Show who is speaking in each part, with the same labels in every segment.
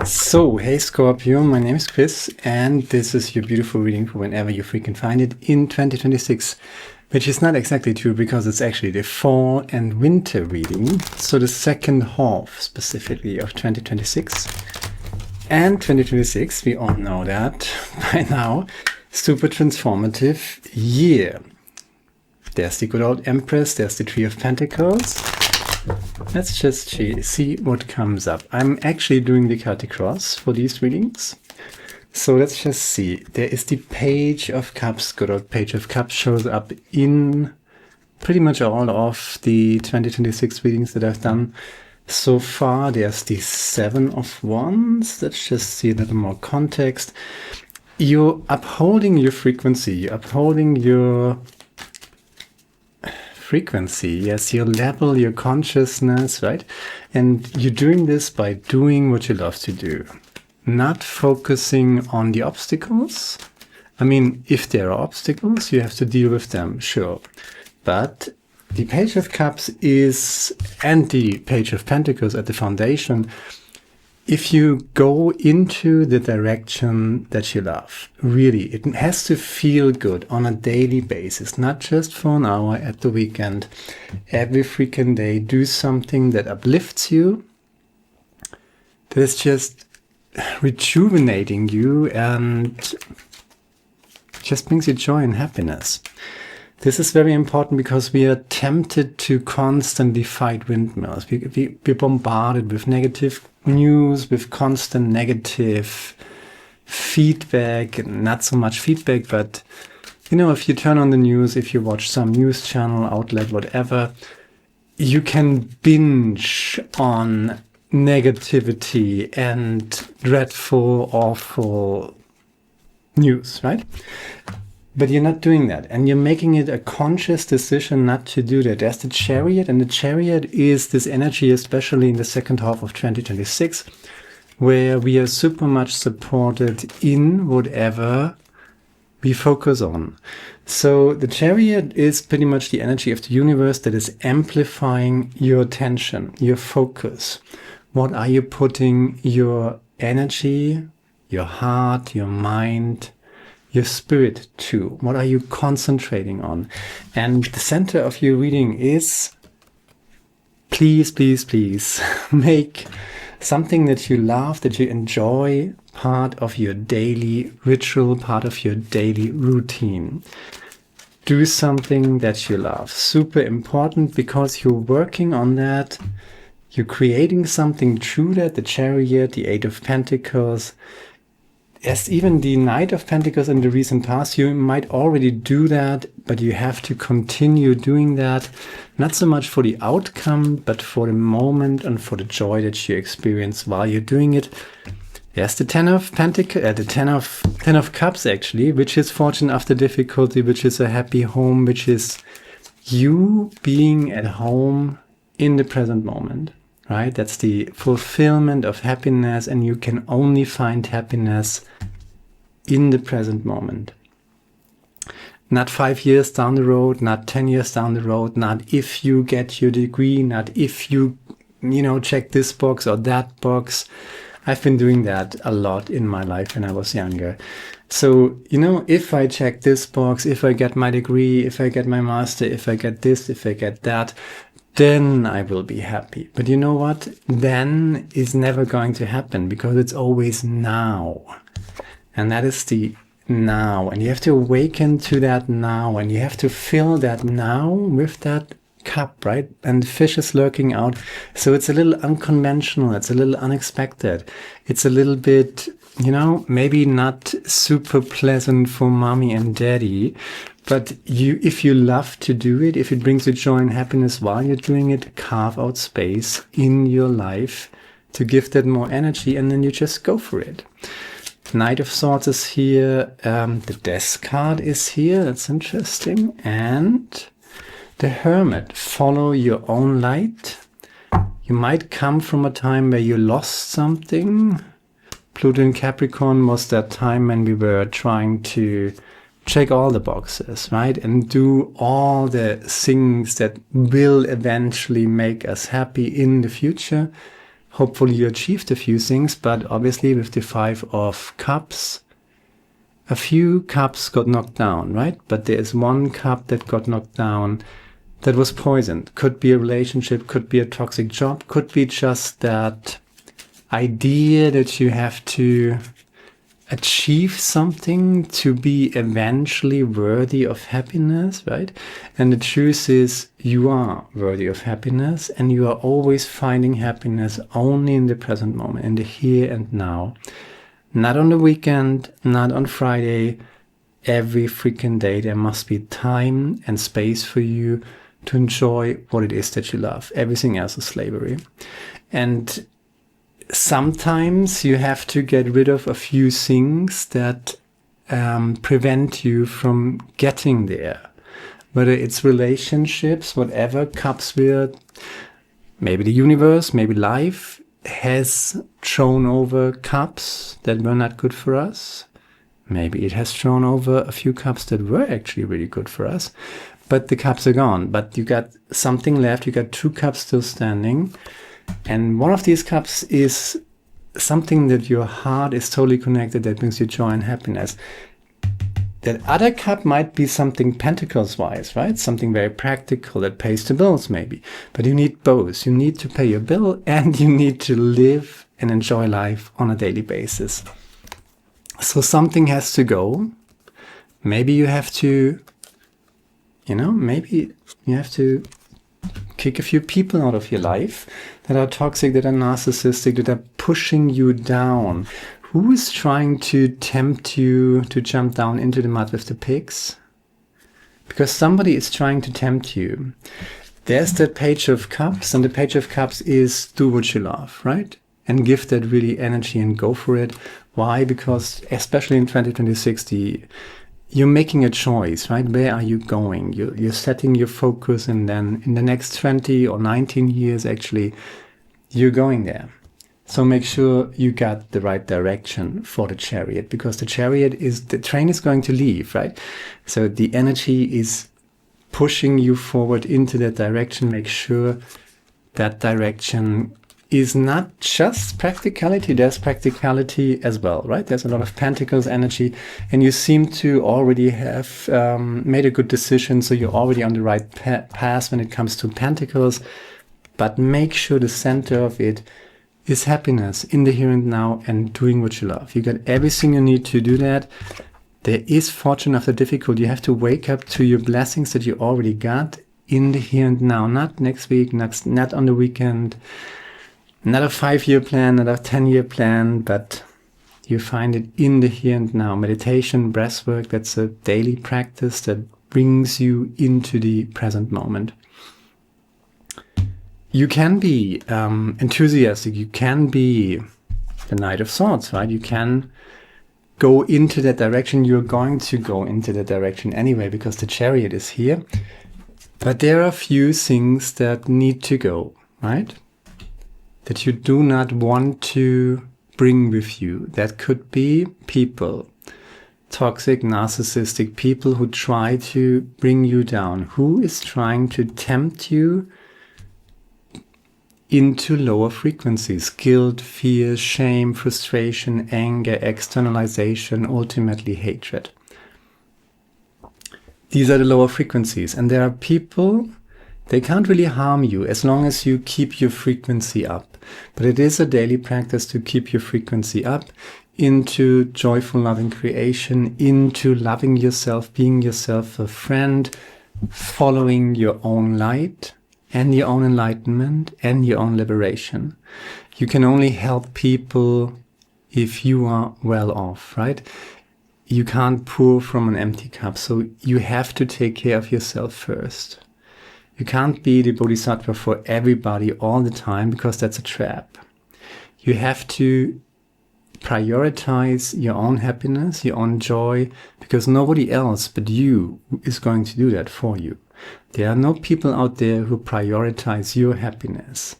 Speaker 1: So, hey Scorpio, my name is Chris, and this is your beautiful reading for whenever you freaking find it in 2026, which is not exactly true because it's actually the fall and winter reading, so the second half specifically of 2026. And 2026, we all know that by now, super transformative year. There's the good old Empress, there's the Three of Pentacles. Let's just see what comes up. I'm actually doing the card cross for these readings. So let's just see. There is the Page of Cups. Good old Page of Cups shows up in pretty much all of the 2026 readings that I've done so far. There's the Seven of Wands. Let's just see a little more context. You're upholding your frequency. You're upholding your frequency, yes, your level, your consciousness, right? And you're doing this by doing what you love to do, not focusing on the obstacles. I mean, if there are obstacles, you have to deal with them, sure. But the Page of Cups is, and the Page of Pentacles at the foundation, if you go into the direction that you love, really, it has to feel good on a daily basis, not just for an hour at the weekend. Every freaking day, do something that uplifts you, that is just rejuvenating you and just brings you joy and happiness. This is very important because we are tempted to constantly fight windmills. We're bombarded with negative news, with constant negative feedback, not so much feedback, but you know, if you turn on the news, if you watch some news channel, outlet, whatever, you can binge on negativity and dreadful, awful news, right? But you're not doing that, and you're making it a conscious decision not to do that. There's the Chariot, and the Chariot is this energy, especially in the second half of 2026, where we are super much supported in whatever we focus on. So the Chariot is pretty much the energy of the universe that is amplifying your attention, your focus. What are you putting your energy, your heart, your mind, your spirit to? What are you concentrating on? And the center of your reading is, please, please, please make something that you love, that you enjoy, part of your daily ritual, part of your daily routine. Do something that you love. Super important, because you're working on that. You're creating something through that. The Chariot, the Eight of Pentacles, as even the Knight of Pentacles in the recent past, you might already do that, but you have to continue doing that, not so much for the outcome, but for the moment and for the joy that you experience while you're doing it. Yes, the Ten of Pentacles, the Ten of Cups actually, which is fortune after difficulty, which is a happy home, which is you being at home in the present moment. Right? That's the fulfillment of happiness, and you can only find happiness in the present moment. Not 5 years down the road, not 10 years down the road, not if you get your degree, not if you check this box or that box. I've been doing that a lot in my life when I was younger. So, if I check this box, if I get my degree, if I get my master, if I get this, if I get that, then I will be happy. But you know what? Then is never going to happen, because it's always now. And that is the now. And you have to awaken to that now. And you have to fill that now with that cup, right? And fish is lurking out. So it's a little unconventional. It's a little unexpected. It's a little bit, maybe not super pleasant for mommy and daddy. But if you love to do it, if it brings you joy and happiness while you're doing it, carve out space in your life to give that more energy, and then you just go for it. Knight of Swords is here. The Death card is here. That's interesting. And the Hermit. Follow your own light. You might come from a time where you lost something. Pluto in Capricorn was that time when we were trying to check all the boxes, right? And do all the things that will eventually make us happy in the future. hopefully you achieved a few things, but obviously with the 5 of Cups, a few cups got knocked down, right? But there is one cup that got knocked down that was poisoned. Could be a relationship, could be a toxic job, could be just that idea that you have to achieve something to be eventually worthy of happiness, right? And the truth is you are worthy of happiness, and you are always finding happiness only in the present moment, in the here and now. Not on the weekend, not on Friday. Every freaking day there must be time and space for you to enjoy what it is that you love. Everything else is slavery. And sometimes you have to get rid of a few things that prevent you from getting there. Whether it's relationships, whatever, cups with, maybe the universe, maybe life has thrown over cups that were not good for us. Maybe it has thrown over a few cups that were actually really good for us. But the cups are gone. But you got something left. You got 2 cups still standing. And one of these cups is something that your heart is totally connected, that brings you joy and happiness. That other cup might be something pentacles-wise, right? Something very practical that pays the bills maybe. But you need both. You need to pay your bill and you need to live and enjoy life on a daily basis. So something has to go. Maybe you have to, maybe you have to kick a few people out of your life that are toxic, that are narcissistic, that are pushing you down. Who is trying to tempt you to jump down into the mud with the pigs? Because somebody is trying to tempt you. There's that Page of Cups, and the Page of Cups is do what you love, right? And give that really energy and go for it. Why? Because especially in 2026, you're making a choice, right? Where are you going? You're setting your focus, and then in the next 20 or 19 years, actually, you're going there. So make sure you got the right direction for the Chariot, because the Chariot is, the train is going to leave, right? So the energy is pushing you forward into that direction. Make sure that direction is not just practicality, there's practicality as well, right? There's a lot of Pentacles energy, and you seem to already have made a good decision, so you're already on the right path when it comes to Pentacles. But make sure the center of it is happiness in the here and now and doing what you love. You got everything you need to do that. There is fortune after difficult. You have to wake up to your blessings that you already got in the here and now, not next week, not on the weekend, not a 5-year plan, not a 10-year plan, but you find it in the here and now. Meditation, breath work, that's a daily practice that brings you into the present moment. You can be enthusiastic. You can be the Knight of Swords, right? You can go into that direction. You're going to go into that direction anyway, because the Chariot is here. But there are a few things that need to go, right? That you do not want to bring with you. That could be people, toxic, narcissistic people who try to bring you down. Who is trying to tempt you into lower frequencies? Guilt, fear, shame, frustration, anger, externalization, ultimately hatred. These are the lower frequencies. And there are people, they can't really harm you as long as you keep your frequency up. But it is a daily practice to keep your frequency up into joyful, loving creation, into loving yourself, being yourself a friend, following your own light, and your own enlightenment, and your own liberation. You can only help people if you are well off, right? You can't pour from an empty cup, so you have to take care of yourself first. You can't be the bodhisattva for everybody all the time, because that's a trap. You have to prioritize your own happiness, your own joy, because nobody else but you is going to do that for you. There are no people out there who prioritize your happiness.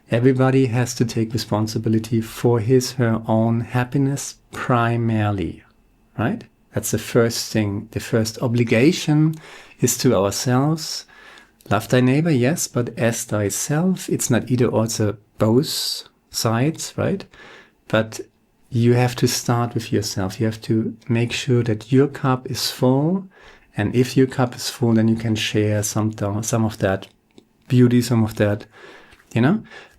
Speaker 1: Everybody has to take responsibility for his, her own happiness primarily, right? That's the first thing. The first obligation is to ourselves. Love thy neighbor, yes, but as thyself. It's not either or, it's a both. sides, right? But you have to start with yourself. You have to make sure that your cup is full. And if your cup is full, then you can share some of that beauty, some of that,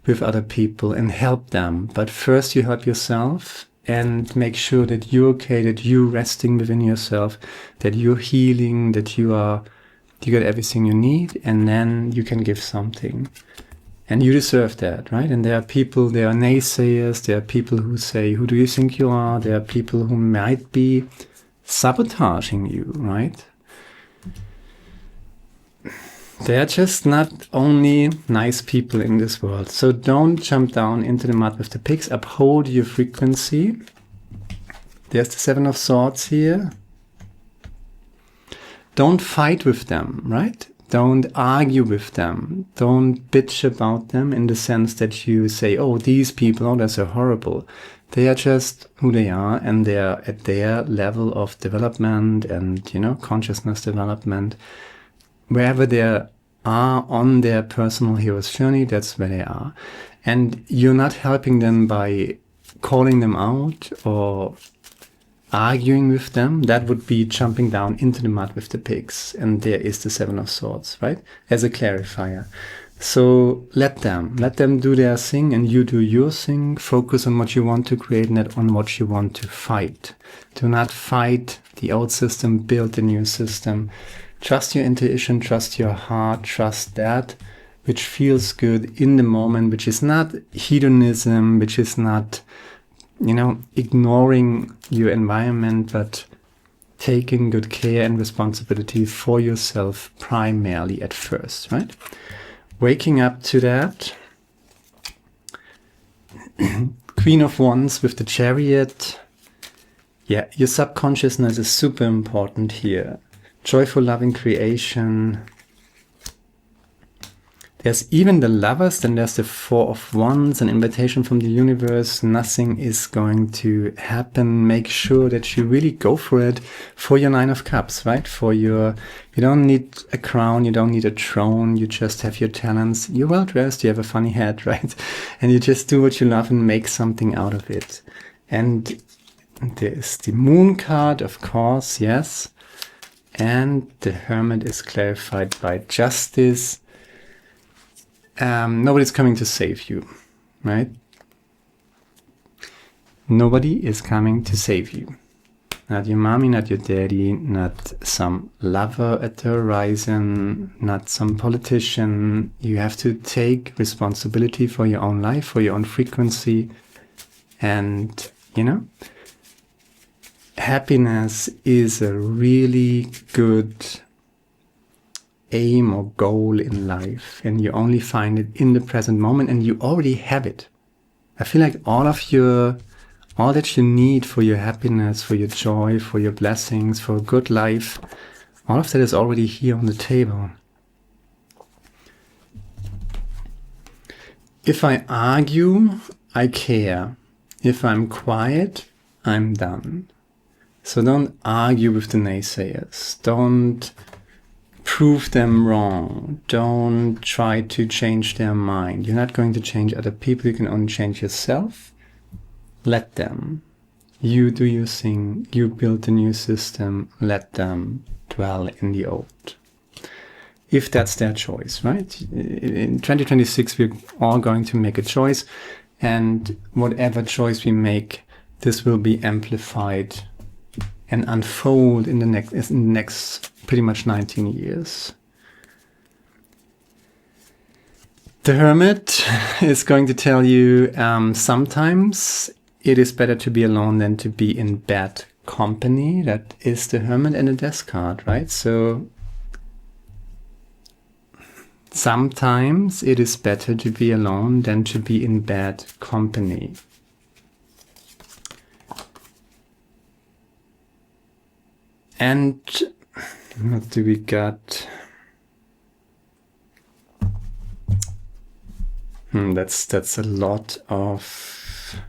Speaker 1: with other people and help them. But first you help yourself and make sure that you're okay, that you're resting within yourself, that you're healing, that you got everything you need, and then you can give something. And you deserve that, right? And there are naysayers, there are people who say, who do you think you are? There are people who might be sabotaging you, right? They're just not only nice people in this world. So don't jump down into the mud with the pigs. Uphold your frequency. There's the Seven of Swords here. Don't fight with them, right? Don't argue with them. Don't bitch about them in the sense that you say, oh, these people, oh, they're so horrible. They are just who they are, and they're at their level of development and, consciousness development. Wherever they are on their personal hero's journey, that's where they are. And you're not helping them by calling them out or arguing with them. That would be jumping down into the mud with the pigs. And there is the Seven of Swords, right? As a clarifier. So let them do their thing and you do your thing. Focus on what you want to create, not on what you want to fight. Do not fight the old system, build the new system. Trust your intuition, trust your heart, trust that which feels good in the moment, which is not hedonism, which is not, ignoring your environment, but taking good care and responsibility for yourself primarily at first, right? Waking up to that. Queen of Wands with the Chariot. Yeah, your subconsciousness is super important here. Joyful, loving creation. There's even the Lovers, then there's the Four of Wands, an invitation from the universe. Nothing is going to happen. Make sure that you really go for it for your Nine of Cups, right? You don't need a crown, you don't need a throne, you just have your talents. You're well dressed, you have a funny head, right? And you just do what you love and make something out of it. And there's the Moon card, of course, yes. And the Hermit is clarified by Justice. Nobody's coming to save you, right? Nobody is coming to save you. Not your mommy, not your daddy, not some lover at the horizon, not some politician. You have to take responsibility for your own life, for your own frequency. And, happiness is a really good aim or goal in life, and you only find it in the present moment, and you already have it. I feel like all that you need for your happiness, for your joy, for your blessings, for a good life, all of that is already here on the table. If I argue, I care. If I'm quiet, I'm done. So don't argue with the naysayers. Don't prove them wrong. Don't try to change their mind. You're not going to change other people. You can only change yourself. Let them. You do your thing. You build a new system. Let them dwell in the old. If that's their choice, right? In 2026, we're all going to make a choice. And whatever choice we make, this will be amplified and unfold in the next pretty much 19 years. The Hermit is going to tell you sometimes it is better to be alone than to be in bad company. That is the Hermit and the Death card, right? So sometimes it is better to be alone than to be in bad company. And what do we got? That's a lot of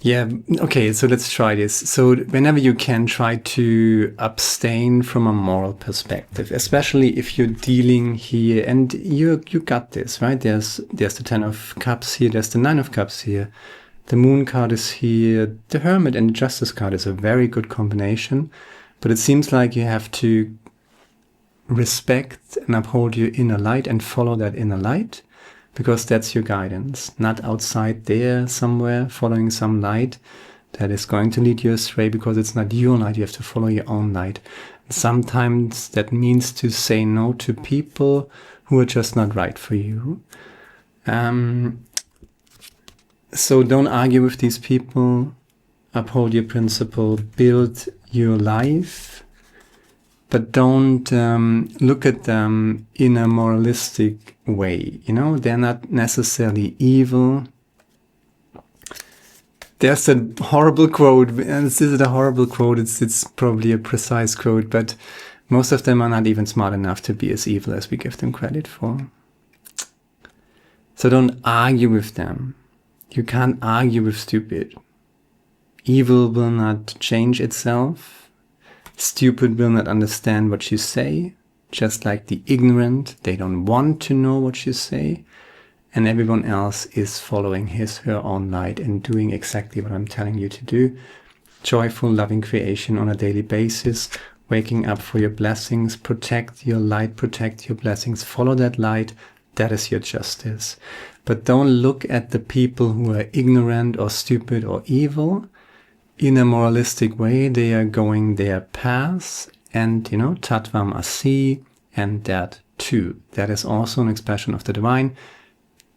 Speaker 1: Yeah, okay, so let's try this. So whenever you can, try to abstain from a moral perspective, especially if you're dealing here, and you got this, right? There's the 10 of Cups here, there's the 9 of Cups here, the Moon card is here, the Hermit and the Justice card is a very good combination, but it seems like you have to respect and uphold your inner light and follow that inner light, because that's your guidance, not outside there somewhere following some light that is going to lead you astray, because it's not your light. You have to follow your own light. Sometimes that means to say no to people who are just not right for you. So don't argue with these people, uphold your principle, build your life, but don't look at them in a moralistic way. You know, they're not necessarily evil. There's a horrible quote, and this is a horrible quote, it's probably a precise quote, but most of them are not even smart enough to be as evil as we give them credit for. So don't argue with them. You can't argue with stupid. Evil will not change itself. Stupid will not understand what you say, just like the ignorant. They don't want to know what you say. And everyone else is following her own light and doing exactly what I'm telling you to do. Joyful, loving creation on a daily basis. Waking up for your blessings. Protect your light, protect your blessings. Follow that light. That is your justice. But don't look at the people who are ignorant or stupid or evil in a moralistic way. They are going their paths, and, you know, Tattvam Asi, and that too. That is also an expression of the divine.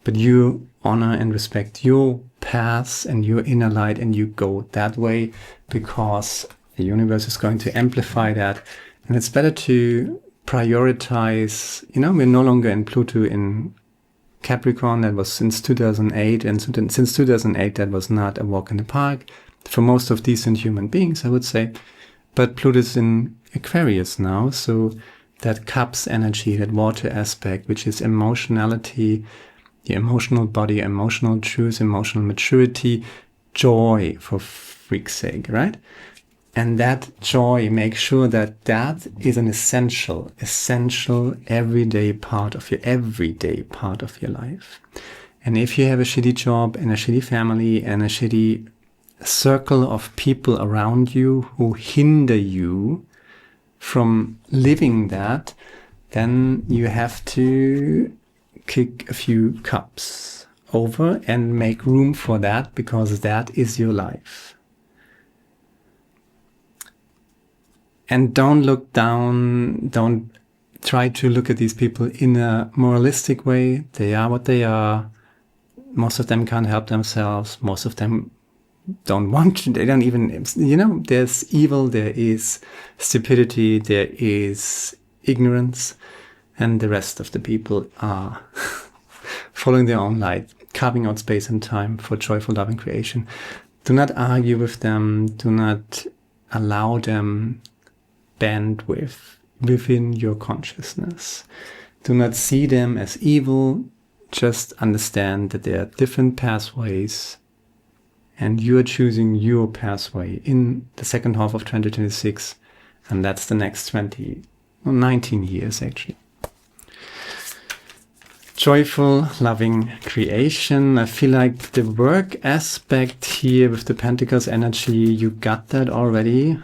Speaker 1: But you honor and respect your paths and your inner light, and you go that way, because the universe is going to amplify that. And it's better to prioritize, you know, we're no longer in Pluto in Capricorn. That was since 2008, and since 2008 that was not a walk in the park for most of decent human beings, I would say. But Pluto's in Aquarius now, so that Cups energy, that water aspect, which is emotionality, the emotional body, emotional truth, emotional maturity, joy, for freak's sake, right? And that joy, make sure that that is an essential everyday part of your life. And if you have a shitty job and a shitty family and a shitty circle of people around you who hinder you from living that, then you have to kick a few cups over and make room for that, because that is your life. And don't look down, don't try to look at these people in a moralistic way. They are what they are. Most of them can't help themselves. Most of them don't want to, they don't even, you know, there's evil, there is stupidity, there is ignorance, and the rest of the people are following their own light, carving out space and time for joyful loving creation. Do not argue with them, do not allow them bandwidth within your consciousness. Do not see them as evil, just understand that there are different pathways, and you are choosing your pathway in the second half of 2026, and that's the next 19 years actually. Joyful, loving creation. I feel like the work aspect here with the Pentacles energy, you got that already.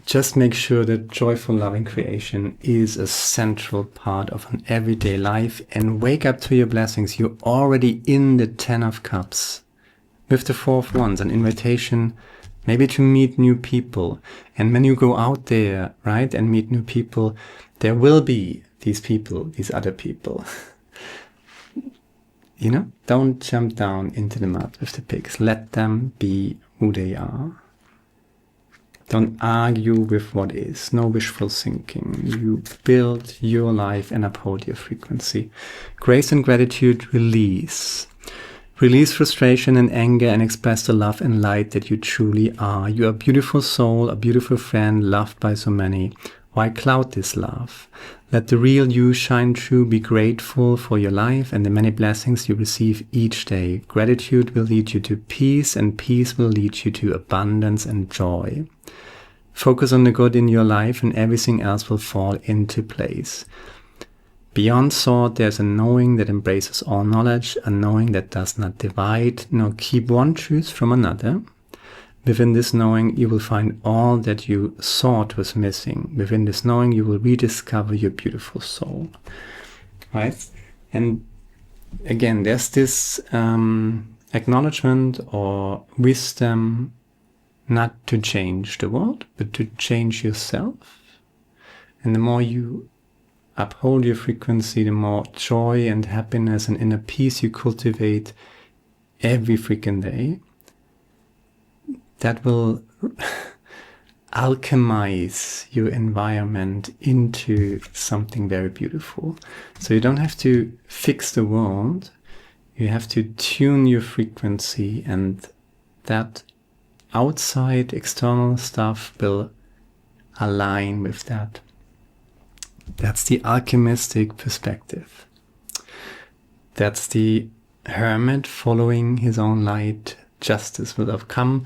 Speaker 1: Just make sure that joyful, loving creation is a central part of an everyday life, and wake up to your blessings. You're already in the 10 of Cups. With the 4 of Wands, an invitation maybe to meet new people. And when you go out there, right, and meet new people, there will be these people, these other people. You know, don't jump down into the mud with the pigs. Let them be who they are. Don't argue with what is. No wishful thinking. You build your life and uphold your frequency. Grace and gratitude, release. Release frustration and anger and express the love and light that you truly are. You are a beautiful soul, a beautiful friend, loved by so many. Why cloud this love? Let the real you shine through. Be grateful for your life and the many blessings you receive each day. Gratitude will lead you to peace, and peace will lead you to abundance and joy. Focus on the good in your life and everything else will fall into place. Beyond thought, there's a knowing that embraces all knowledge, a knowing that does not divide nor keep one truth from another. Within this knowing, you will find all that you thought was missing. Within this knowing, you will rediscover your beautiful soul. Right? And again, there's this acknowledgement or wisdom not to change the world, but to change yourself. And the more you uphold your frequency, the more joy and happiness and inner peace you cultivate every freaking day, that will alchemize your environment into something very beautiful. So you don't have to fix the world, you have to tune your frequency, and that outside external stuff will align with that. That's the alchemistic perspective. That's the hermit following his own light. Justice will have come.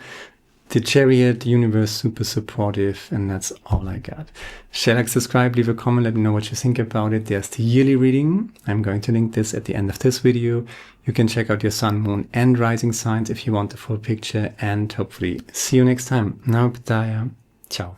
Speaker 1: The chariot, the universe, super supportive, and that's all I got. Share, like, subscribe, leave a comment, let me know what you think about it. There's the yearly reading. I'm going to link this at the end of this video. You can check out your sun, moon, and rising signs if you want the full picture, and hopefully see you next time. Ciao.